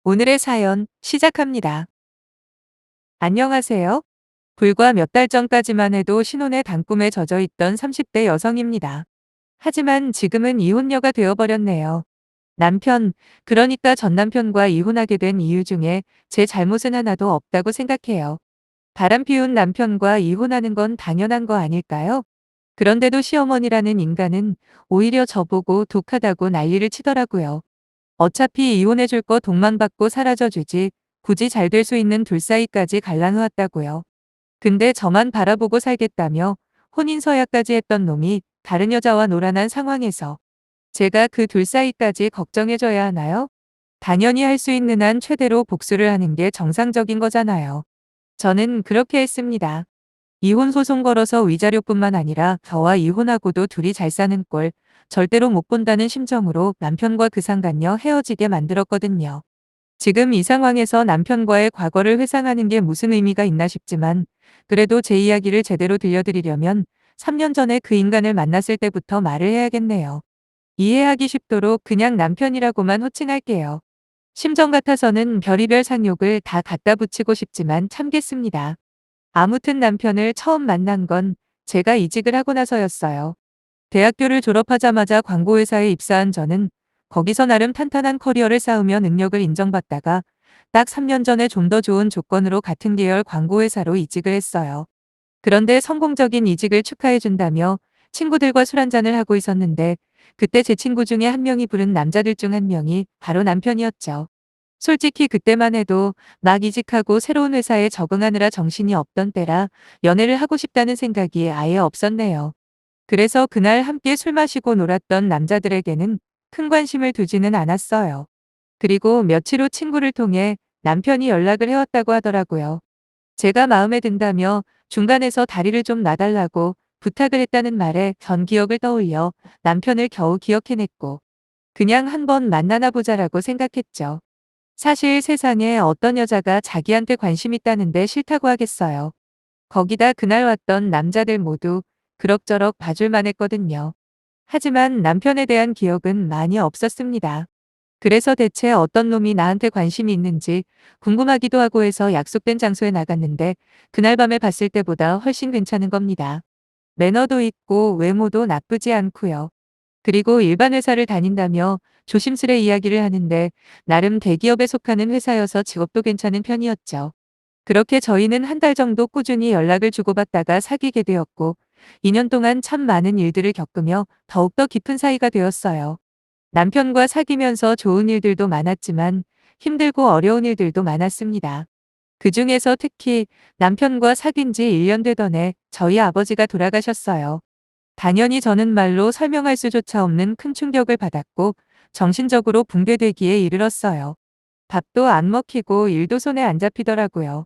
오늘의 사연 시작합니다. 안녕하세요. 불과 몇 달 전까지만 해도 신혼의 단꿈에 젖어 있던 30대 여성입니다. 하지만 지금은 이혼녀가 되어버렸네요. 남편, 그러니까 전 남편과 이혼하게 된 이유 중에 제 잘못은 하나도 없다고 생각해요. 바람 피운 남편과 이혼하는 건 당연한 거 아닐까요? 그런데도 시어머니라는 인간은 오히려 저보고 독하다고 난리를 치더라고요. 어차피 이혼해줄 거 돈만 받고 사라져주지 굳이 잘 될 수 있는 둘 사이까지 갈라놓았다고요. 근데 저만 바라보고 살겠다며 혼인서약까지 했던 놈이 다른 여자와 놀아난 상황에서 제가 그 둘 사이까지 걱정해줘야 하나요? 당연히 할 수 있는 한 최대로 복수를 하는 게 정상적인 거잖아요. 저는 그렇게 했습니다. 이혼 소송 걸어서 위자료뿐만 아니라 저와 이혼하고도 둘이 잘 사는 꼴 절대로 못 본다는 심정으로 남편과 그 상간녀 헤어지게 만들었거든요. 지금 이 상황에서 남편과의 과거를 회상하는 게 무슨 의미가 있나 싶지만 그래도 제 이야기를 제대로 들려드리려면 3년 전에 그 인간을 만났을 때부터 말을 해야겠네요. 이해하기 쉽도록 그냥 남편이라고만 호칭할게요. 심정 같아서는 별의별 상욕을 다 갖다 붙이고 싶지만 참겠습니다. 아무튼 남편을 처음 만난 건 제가 이직을 하고 나서였어요. 대학교를 졸업하자마자 광고회사에 입사한 저는 거기서 나름 탄탄한 커리어를 쌓으며 능력을 인정받다가 딱 3년 전에 좀 더 좋은 조건으로 같은 계열 광고회사로 이직을 했어요. 그런데 성공적인 이직을 축하해준다며 친구들과 술 한잔을 하고 있었는데 그때 제 친구 중에 한 명이 부른 남자들 중 한 명이 바로 남편이었죠. 솔직히 그때만 해도 막 이직하고 새로운 회사에 적응하느라 정신이 없던 때라 연애를 하고 싶다는 생각이 아예 없었네요. 그래서 그날 함께 술 마시고 놀았던 남자들에게는 큰 관심을 두지는 않았어요. 그리고 며칠 후 친구를 통해 남편이 연락을 해왔다고 하더라고요. 제가 마음에 든다며 중간에서 다리를 좀 놔달라고 부탁을 했다는 말에 전 기억을 떠올려 남편을 겨우 기억해냈고 그냥 한번 만나나 보자라고 생각했죠. 사실 세상에 어떤 여자가 자기한테 관심 있다는데 싫다고 하겠어요. 거기다 그날 왔던 남자들 모두 그럭저럭 봐줄만 했거든요. 하지만 남편에 대한 기억은 많이 없었습니다. 그래서 대체 어떤 놈이 나한테 관심이 있는지 궁금하기도 하고 해서 약속된 장소에 나갔는데 그날 밤에 봤을 때보다 훨씬 괜찮은 겁니다. 매너도 있고 외모도 나쁘지 않고요. 그리고 일반 회사를 다닌다며 조심스레 이야기를 하는데 나름 대기업에 속하는 회사여서 직업도 괜찮은 편이었죠. 그렇게 저희는 한 달 정도 꾸준히 연락을 주고받다가 사귀게 되었고 2년 동안 참 많은 일들을 겪으며 더욱더 깊은 사이가 되었어요. 남편과 사귀면서 좋은 일들도 많았지만 힘들고 어려운 일들도 많았습니다. 그중에서 특히 남편과 사귄 지 1년 되던 해 저희 아버지가 돌아가셨어요. 당연히 저는 말로 설명할 수조차 없는 큰 충격을 받았고 정신적으로 붕괴되기에 이르렀어요. 밥도 안 먹히고 일도 손에 안 잡히더라고요.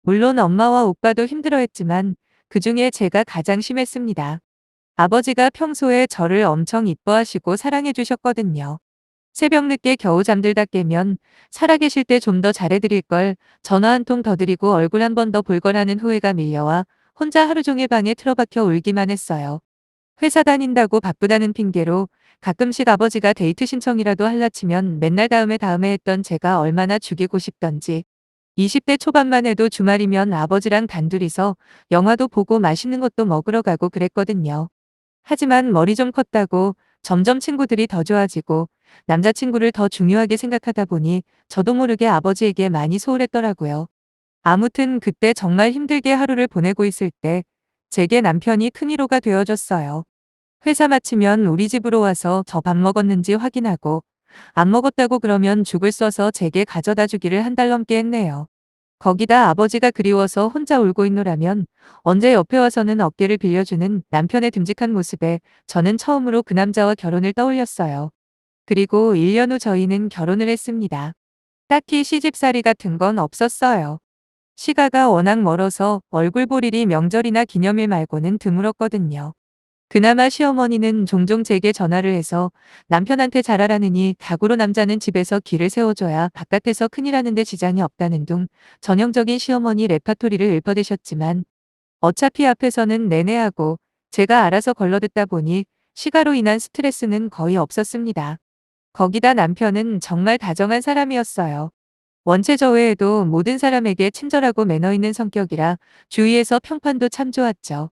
물론 엄마와 오빠도 힘들어했지만 그중에 제가 가장 심했습니다. 아버지가 평소에 저를 엄청 이뻐하시고 사랑해 주셨거든요. 새벽 늦게 겨우 잠들다 깨면 살아계실 때 좀 더 잘해드릴 걸 전화 한 통 더 드리고 얼굴 한 번 더 볼 거라는 후회가 밀려와 혼자 하루 종일 방에 틀어박혀 울기만 했어요. 회사 다닌다고 바쁘다는 핑계로 가끔씩 아버지가 데이트 신청이라도 할라치면 맨날 다음에 했던 제가 얼마나 죽이고 싶던지 20대 초반만 해도 주말이면 아버지랑 단둘이서 영화도 보고 맛있는 것도 먹으러 가고 그랬거든요. 하지만 머리 좀 컸다고 점점 친구들이 더 좋아지고 남자친구를 더 중요하게 생각하다 보니 저도 모르게 아버지에게 많이 소홀했더라고요. 아무튼 그때 정말 힘들게 하루를 보내고 있을 때 제게 남편이 큰 위로가 되어줬어요. 회사 마치면 우리 집으로 와서 저 밥 먹었는지 확인하고 안 먹었다고 그러면 죽을 써서 제게 가져다 주기를 한 달 넘게 했네요. 거기다 아버지가 그리워서 혼자 울고 있노라면 언제 옆에 와서는 어깨를 빌려주는 남편의 듬직한 모습에 저는 처음으로 그 남자와 결혼을 떠올렸어요. 그리고 1년 후 저희는 결혼을 했습니다. 딱히 시집살이 같은 건 없었어요. 시가가 워낙 멀어서 얼굴 볼 일이 명절이나 기념일 말고는 드물었거든요. 그나마 시어머니는 종종 제게 전화를 해서 남편한테 잘하라느니 닭으로 남자는 집에서 기를 세워줘야 바깥에서 큰일 하는데 지장이 없다는 둥 전형적인 시어머니 레파토리를 읊어대셨지만 어차피 앞에서는 내내 하고 제가 알아서 걸러듣다 보니 시가로 인한 스트레스는 거의 없었습니다. 거기다 남편은 정말 다정한 사람이었어요. 원체 저 외에도 모든 사람에게 친절하고 매너 있는 성격이라 주위에서 평판도 참 좋았죠.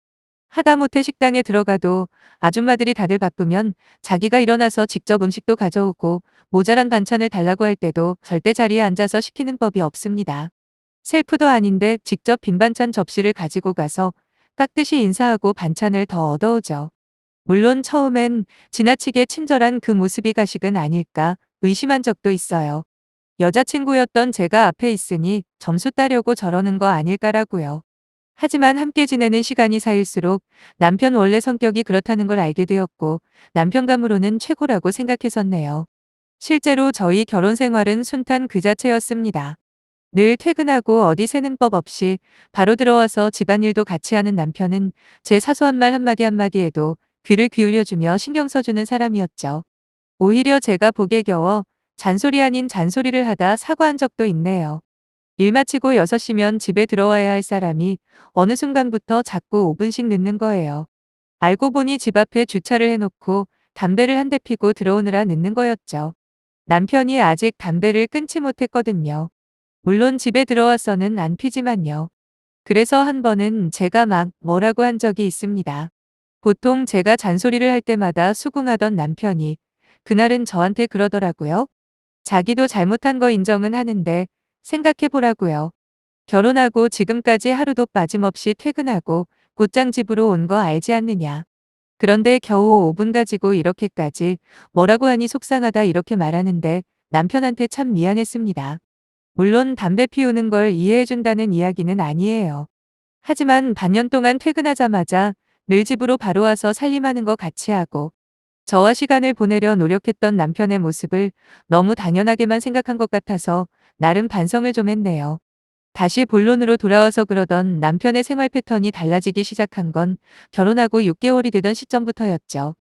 하다못해 식당에 들어가도 아줌마들이 다들 바쁘면 자기가 일어나서 직접 음식도 가져오고 모자란 반찬을 달라고 할 때도 절대 자리에 앉아서 시키는 법이 없습니다. 셀프도 아닌데 직접 빈 반찬 접시를 가지고 가서 깍듯이 인사하고 반찬을 더 얻어오죠. 물론 처음엔 지나치게 친절한 그 모습이 가식은 아닐까 의심한 적도 있어요. 여자친구였던 제가 앞에 있으니 점수 따려고 저러는 거 아닐까라고요. 하지만 함께 지내는 시간이 쌓일수록 남편 원래 성격이 그렇다는 걸 알게 되었고 남편감으로는 최고라고 생각했었네요. 실제로 저희 결혼 생활은 순탄 그 자체였습니다. 늘 퇴근하고 어디 새는 법 없이 바로 들어와서 집안일도 같이 하는 남편은 제 사소한 말 한마디 한마디에도 귀를 기울여주며 신경 써주는 사람이었죠. 오히려 제가 복에 겨워 잔소리 아닌 잔소리를 하다 사과한 적도 있네요. 일 마치고 6시면 집에 들어와야 할 사람이 어느 순간부터 자꾸 5분씩 늦는 거예요. 알고 보니 집 앞에 주차를 해놓고 담배를 한 대 피고 들어오느라 늦는 거였죠. 남편이 아직 담배를 끊지 못했거든요. 물론 집에 들어와서는 안 피지만요. 그래서 한 번은 제가 막 뭐라고 한 적이 있습니다. 보통 제가 잔소리를 할 때마다 수긍하던 남편이 그날은 저한테 그러더라고요. 자기도 잘못한 거 인정은 하는데 생각해 보라고요. 결혼하고 지금까지 하루도 빠짐없이 퇴근하고 곧장 집으로 온 거 알지 않느냐. 그런데 겨우 5분 가지고 이렇게까지 뭐라고 하니 속상하다 이렇게 말하는데 남편한테 참 미안했습니다. 물론 담배 피우는 걸 이해해준다는 이야기는 아니에요. 하지만 반년 동안 퇴근하자마자 늘 집으로 바로 와서 살림하는 거 같이 하고 저와 시간을 보내려 노력했던 남편의 모습을 너무 당연하게만 생각한 것 같아서 나름 반성을 좀 했네요. 다시 본론으로 돌아와서 그러던 남편의 생활 패턴이 달라지기 시작한 건 결혼하고 6개월이 되던 시점부터였죠.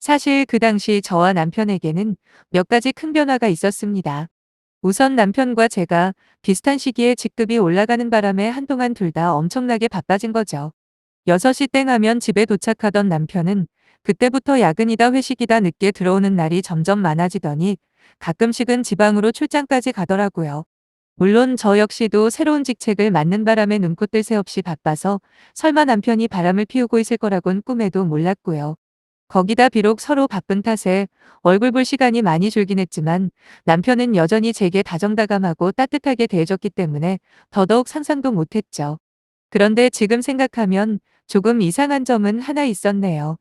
사실 그 당시 저와 남편에게는 몇 가지 큰 변화가 있었습니다. 우선 남편과 제가 비슷한 시기에 직급이 올라가는 바람에 한동안 둘 다 엄청나게 바빠진 거죠. 6시 땡 하면 집에 도착하던 남편은 그때부터 야근이다 회식이다 늦게 들어오는 날이 점점 많아지더니 가끔씩은 지방으로 출장까지 가더라고요. 물론 저 역시도 새로운 직책을 맡는 바람에 눈코 뜰 새 없이 바빠서 설마 남편이 바람을 피우고 있을 거라곤 꿈에도 몰랐고요. 거기다 비록 서로 바쁜 탓에 얼굴 볼 시간이 많이 줄긴 했지만 남편은 여전히 제게 다정다감하고 따뜻하게 대해줬기 때문에 더더욱 상상도 못했죠. 그런데 지금 생각하면 조금 이상한 점은 하나 있었네요.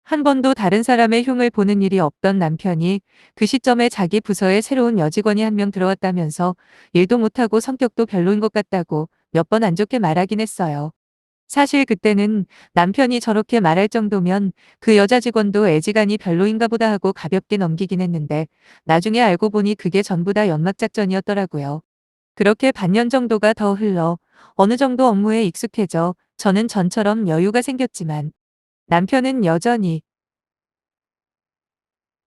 한 번도 다른 사람의 흉을 보는 일이 없던 남편이 그 시점에 자기 부서에 새로운 여직원이 한 명 들어왔다면서 일도 못하고 성격도 별로인 것 같다고 몇 번 안 좋게 말하긴 했어요. 사실 그때는 남편이 저렇게 말할 정도면 그 여자 직원도 애지간히 별로인가 보다 하고 가볍게 넘기긴 했는데 나중에 알고 보니 그게 전부 다 연막작전이었더라고요. 그렇게 반년 정도가 더 흘러 어느 정도 업무에 익숙해져 저는 전처럼 여유가 생겼지만 남편은 여전히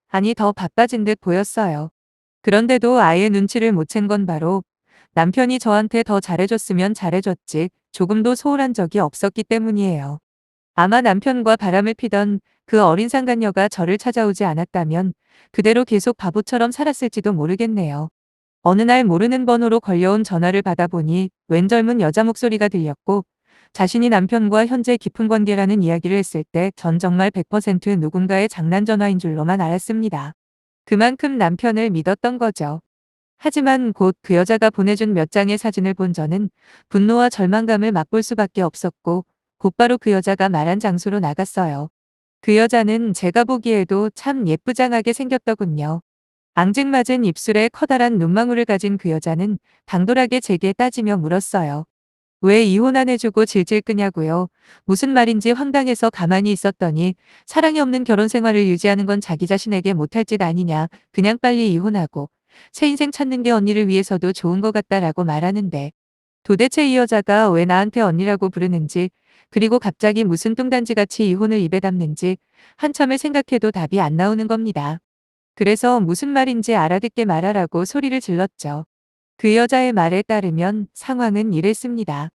아니 더 바빠진 듯 보였어요. 그런데도 아예 눈치를 못 챈 건 바로 남편이 저한테 더 잘해줬으면 잘해줬지 조금도 소홀한 적이 없었기 때문이에요. 아마 남편과 바람을 피던 그 어린 상간녀가 저를 찾아오지 않았다면 그대로 계속 바보처럼 살았을지도 모르겠네요. 어느 날 모르는 번호로 걸려온 전화를 받아보니 웬 젊은 여자 목소리가 들렸고 자신이 남편과 현재 깊은 관계라는 이야기를 했을 때 전 정말 100% 누군가의 장난 전화인 줄로만 알았습니다. 그만큼 남편을 믿었던 거죠. 하지만 곧 그 여자가 보내준 몇 장의 사진을 본 저는 분노와 절망감을 맛볼 수밖에 없었고 곧바로 그 여자가 말한 장소로 나갔어요. 그 여자는 제가 보기에도 참 예쁘장하게 생겼더군요. 앙증맞은 입술에 커다란 눈망울을 가진 그 여자는 당돌하게 제게 따지며 물었어요. 왜 이혼 안 해주고 질질 끄냐고요. 무슨 말인지 황당해서 가만히 있었더니 사랑이 없는 결혼 생활을 유지하는 건 자기 자신에게 못할 짓 아니냐. 그냥 빨리 이혼하고 새 인생 찾는 게 언니를 위해서도 좋은 것 같다라고 말하는데 도대체 이 여자가 왜 나한테 언니라고 부르는지 그리고 갑자기 무슨 뚱단지같이 이혼을 입에 담는지 한참을 생각해도 답이 안 나오는 겁니다. 그래서 무슨 말인지 알아듣게 말하라고 소리를 질렀죠. 그 여자의 말에 따르면 상황은 이랬습니다.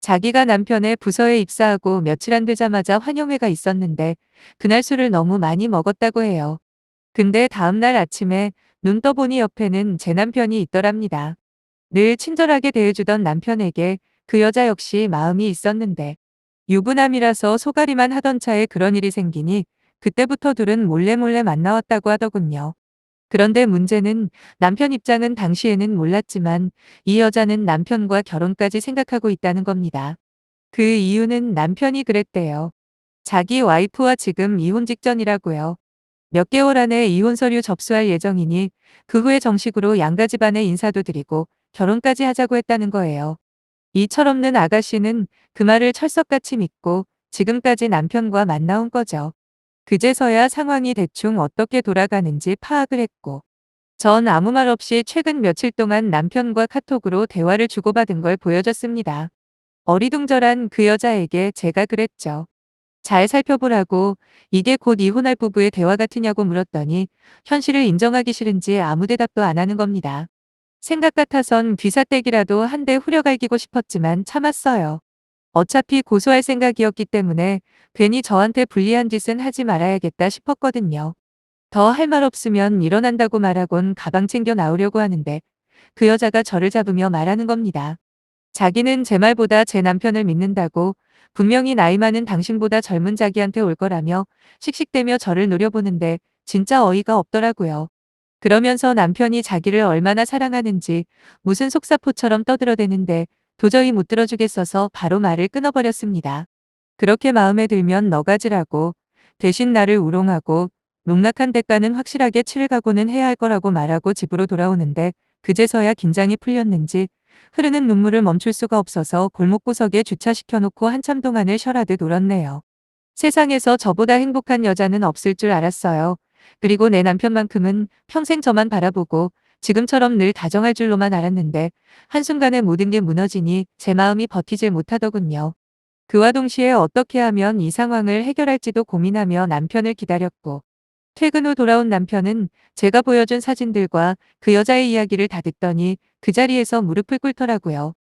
자기가 남편의 부서에 입사하고 며칠 안 되자마자 환영회가 있었는데 그날 술을 너무 많이 먹었다고 해요. 근데 다음날 아침에 눈 떠보니 옆에는 제 남편이 있더랍니다. 늘 친절하게 대해주던 남편에게 그 여자 역시 마음이 있었는데 유부남이라서 소가리만 하던 차에 그런 일이 생기니 그때부터 둘은 몰래 만나왔다고 하더군요. 그런데 문제는 남편 입장은 당시에는 몰랐지만 이 여자는 남편과 결혼까지 생각하고 있다는 겁니다. 그 이유는 남편이 그랬대요. 자기 와이프와 지금 이혼 직전이라고요. 몇 개월 안에 이혼 서류 접수할 예정이니 그 후에 정식으로 양가 집안에 인사도 드리고 결혼까지 하자고 했다는 거예요. 이 철없는 아가씨는 그 말을 철석같이 믿고 지금까지 남편과 만나온 거죠. 그제서야 상황이 대충 어떻게 돌아가는지 파악을 했고 전 아무 말 없이 최근 며칠 동안 남편과 카톡으로 대화를 주고받은 걸 보여줬습니다. 어리둥절한 그 여자에게 제가 그랬죠. 잘 살펴보라고 이게 곧 이혼할 부부의 대화 같으냐고 물었더니 현실을 인정하기 싫은지 아무 대답도 안 하는 겁니다. 생각 같아선 귀사댁이라도 한 대 후려갈기고 싶었지만 참았어요. 어차피 고소할 생각이었기 때문에 괜히 저한테 불리한 짓은 하지 말아야겠다 싶었거든요. 더 할 말 없으면 일어난다고 말하곤 가방 챙겨 나오려고 하는데 그 여자가 저를 잡으며 말하는 겁니다. 자기는 제 말보다 제 남편을 믿는다고 분명히 나이 많은 당신보다 젊은 자기한테 올 거라며 씩씩대며 저를 노려보는데 진짜 어이가 없더라고요. 그러면서 남편이 자기를 얼마나 사랑하는지 무슨 속사포처럼 떠들어대는데 도저히 못 들어주겠어서 바로 말을 끊어버렸습니다. 그렇게 마음에 들면 너 가지라고 대신 나를 우롱하고 농락한 대가는 확실하게 치를 각오는 해야 할 거라고 말하고 집으로 돌아오는데 그제서야 긴장이 풀렸는지 흐르는 눈물을 멈출 수가 없어서 골목구석에 주차시켜놓고 한참 동안을 쉬어라듯 울었네요. 세상에서 저보다 행복한 여자는 없을 줄 알았어요. 그리고 내 남편만큼은 평생 저만 바라보고 지금처럼 늘 다정할 줄로만 알았는데 한순간에 모든 게 무너지니 제 마음이 버티질 못하더군요. 그와 동시에 어떻게 하면 이 상황을 해결할지도 고민하며 남편을 기다렸고 퇴근 후 돌아온 남편은 제가 보여준 사진들과 그 여자의 이야기를 다 듣더니 그 자리에서 무릎을 꿇더라고요.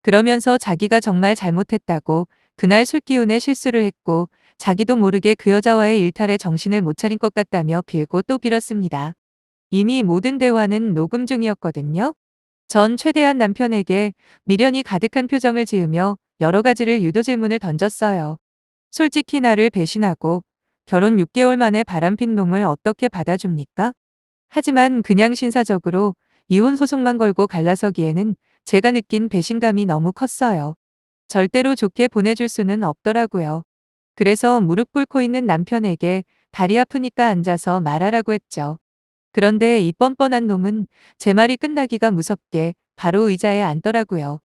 그러면서 자기가 정말 잘못했다고 그날 술 기운에 실수를 했고 자기도 모르게 그 여자와의 일탈에 정신을 못 차린 것 같다며 빌고 또 빌었습니다. 이미 모든 대화는 녹음 중이었거든요. 전 최대한 남편에게 미련이 가득한 표정을 지으며 여러 가지를 유도 질문을 던졌어요. 솔직히 나를 배신하고 결혼 6개월 만에 바람핀 놈을 어떻게 받아줍니까? 하지만 그냥 신사적으로 이혼 소송만 걸고 갈라서기에는 제가 느낀 배신감이 너무 컸어요. 절대로 좋게 보내줄 수는 없더라고요. 그래서 무릎 꿇고 있는 남편에게 다리 아프니까 앉아서 말하라고 했죠. 그런데 이 뻔뻔한 놈은 제 말이 끝나기가 무섭게 바로 의자에 앉더라고요.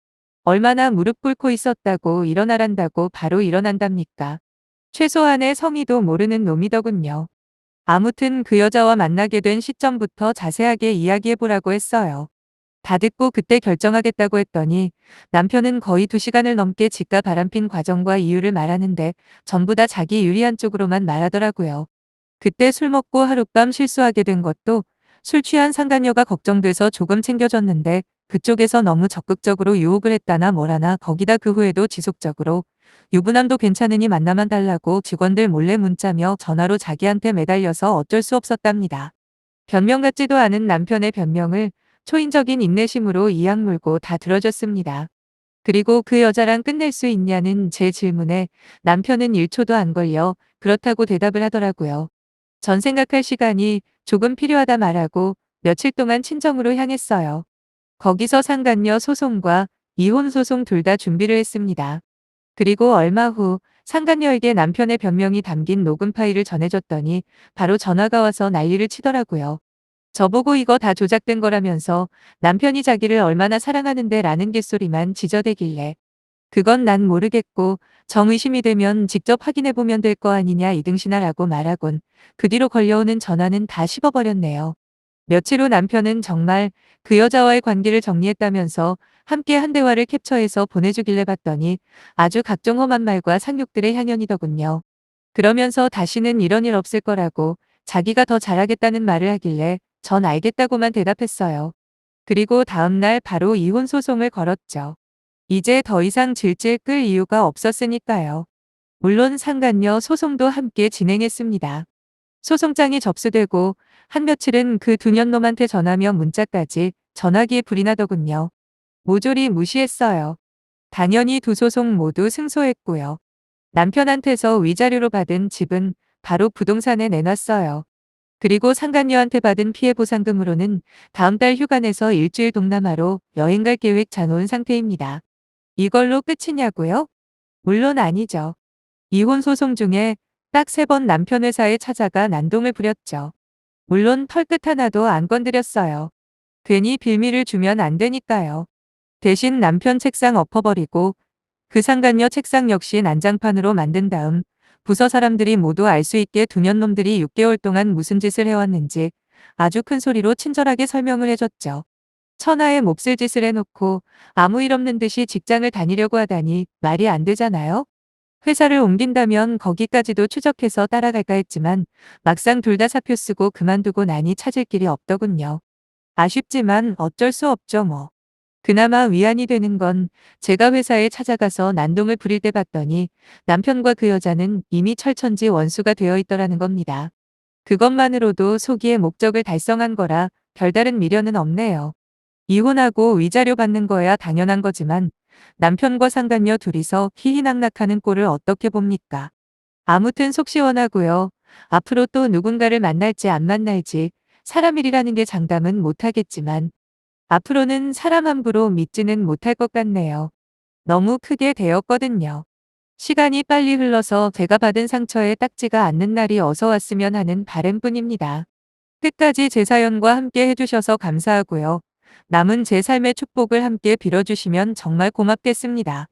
얼마나 무릎 꿇고 있었다고 일어나란다고 바로 일어난답니까? 최소한의 성의도 모르는 놈이더군요. 아무튼 그 여자와 만나게 된 시점부터 자세하게 이야기해보라고 했어요. 다 듣고 그때 결정하겠다고 했더니 남편은 거의 2시간을 넘게 집가 바람핀 과정과 이유를 말하는데 전부 다 자기 유리한 쪽으로만 말하더라고요. 그때 술 먹고 하룻밤 실수하게 된 것도 술 취한 상간녀가 걱정돼서 조금 챙겨줬는데 그쪽에서 너무 적극적으로 유혹을 했다나 뭐라나 거기다 그 후에도 지속적으로 유부남도 괜찮으니 만나만 달라고 직원들 몰래 문자며 전화로 자기한테 매달려서 어쩔 수 없었답니다. 변명 같지도 않은 남편의 변명을 초인적인 인내심으로 이악 물고 다 들어줬습니다. 그리고 그 여자랑 끝낼 수 있냐는 제 질문에 남편은 1초도 안 걸려 그렇다고 대답을 하더라고요. 전 생각할 시간이 조금 필요하다 말하고 며칠 동안 친정으로 향했어요. 거기서 상간녀 소송과 이혼 소송 둘 다 준비를 했습니다. 그리고 얼마 후 상간녀에게 남편의 변명이 담긴 녹음 파일을 전해줬더니 바로 전화가 와서 난리를 치더라고요. 저보고 이거 다 조작된 거라면서 남편이 자기를 얼마나 사랑하는데 라는 갯소리만 지저대길래 그건 난 모르겠고 정의심이 되면 직접 확인해보면 될 거 아니냐 이등신하라고 말하곤 그 뒤로 걸려오는 전화는 다 씹어버렸네요. 며칠 후 남편은 정말 그 여자와의 관계를 정리했다면서 함께 한 대화를 캡처해서 보내주길래 봤더니 아주 각종 험한 말과 상욕들의 향연이더군요. 그러면서 다시는 이런 일 없을 거라고 자기가 더 잘하겠다는 말을 하길래 전 알겠다고만 대답했어요. 그리고 다음날 바로 이혼 소송을 걸었죠. 이제 더 이상 질질 끌 이유가 없었으니까요. 물론 상간녀 소송도 함께 진행했습니다. 소송장이 접수되고 한 며칠은 그 두 년놈한테 전화며 문자까지 전화기에 불이 나더군요. 모조리 무시했어요. 당연히 두 소송 모두 승소했고요. 남편한테서 위자료로 받은 집은 바로 부동산에 내놨어요. 그리고 상간녀한테 받은 피해 보상금으로는 다음 달 휴가 내서 일주일 동남아로 여행 갈 계획 짜놓은 상태입니다. 이걸로 끝이냐고요? 물론 아니죠. 이혼 소송 중에 딱 3번 남편 회사에 찾아가 난동을 부렸죠. 물론 털끝 하나도 안 건드렸어요. 괜히 빌미를 주면 안 되니까요. 대신 남편 책상 엎어버리고 그 상간녀 책상 역시 난장판으로 만든 다음 부서 사람들이 모두 알 수 있게 두년 놈들이 6개월 동안 무슨 짓을 해왔는지 아주 큰 소리로 친절하게 설명을 해줬죠. 천하의 몹쓸 짓을 해놓고 아무 일 없는 듯이 직장을 다니려고 하다니 말이 안 되잖아요. 회사를 옮긴다면 거기까지도 추적해서 따라갈까 했지만 막상 둘 다 사표 쓰고 그만두고 나니 찾을 길이 없더군요. 아쉽지만 어쩔 수 없죠 뭐. 그나마 위안이 되는 건 제가 회사에 찾아가서 난동을 부릴 때 봤더니 남편과 그 여자는 이미 철천지 원수가 되어 있더라는 겁니다. 그것만으로도 소기의 목적을 달성한 거라 별다른 미련은 없네요. 이혼하고 위자료 받는 거야 당연한 거지만 남편과 상간녀 둘이서 희희낙낙하는 꼴을 어떻게 봅니까? 아무튼 속 시원하고요. 앞으로 또 누군가를 만날지 안 만날지 사람 일이라는 게 장담은 못하겠지만 앞으로는 사람 함부로 믿지는 못할 것 같네요. 너무 크게 되었거든요. 시간이 빨리 흘러서 제가 받은 상처에 딱지가 않는 날이 어서 왔으면 하는 바람뿐입니다. 끝까지 제 사연과 함께 해주셔서 감사하고요. 남은 제 삶의 축복을 함께 빌어주시면 정말 고맙겠습니다.